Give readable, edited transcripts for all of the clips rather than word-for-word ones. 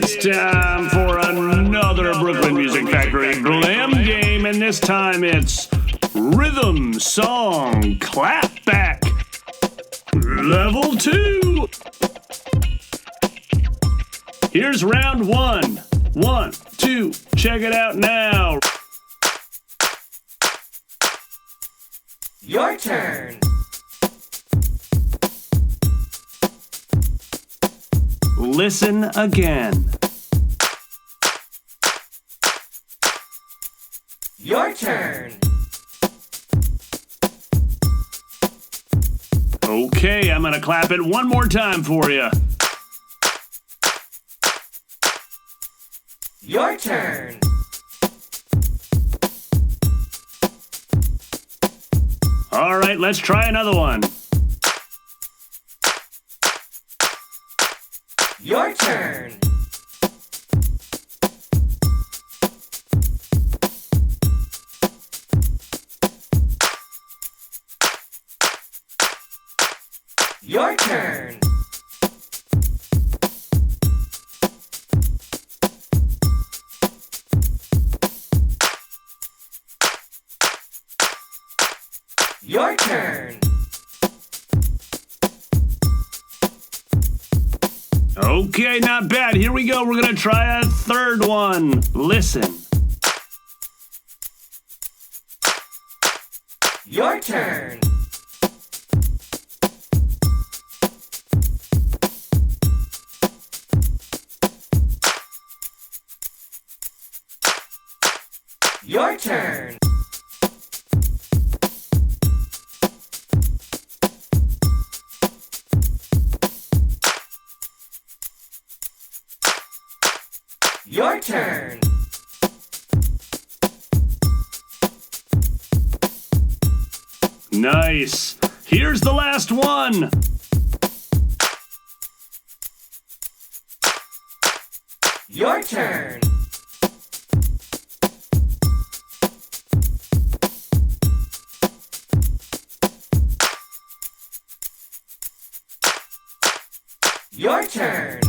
It's time for another Brooklyn Music Factory Glam game, and this time it's Rhythm Song Clapback Level 2. Here's round one. 1, 2, check it out now. Your turn. Listen again. Your turn. Okay, I'm gonna clap it one more time for you. Your turn. All right, let's try another one. Your turn. Your turn. Your turn. Okay, not bad. Here we go. We're gonna try a third one. Listen. Your turn. Your turn. Your turn. Nice. Here's the last one. Your turn. Your turn.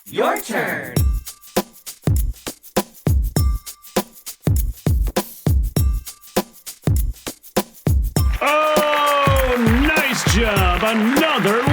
Your turn. Oh, nice job. Another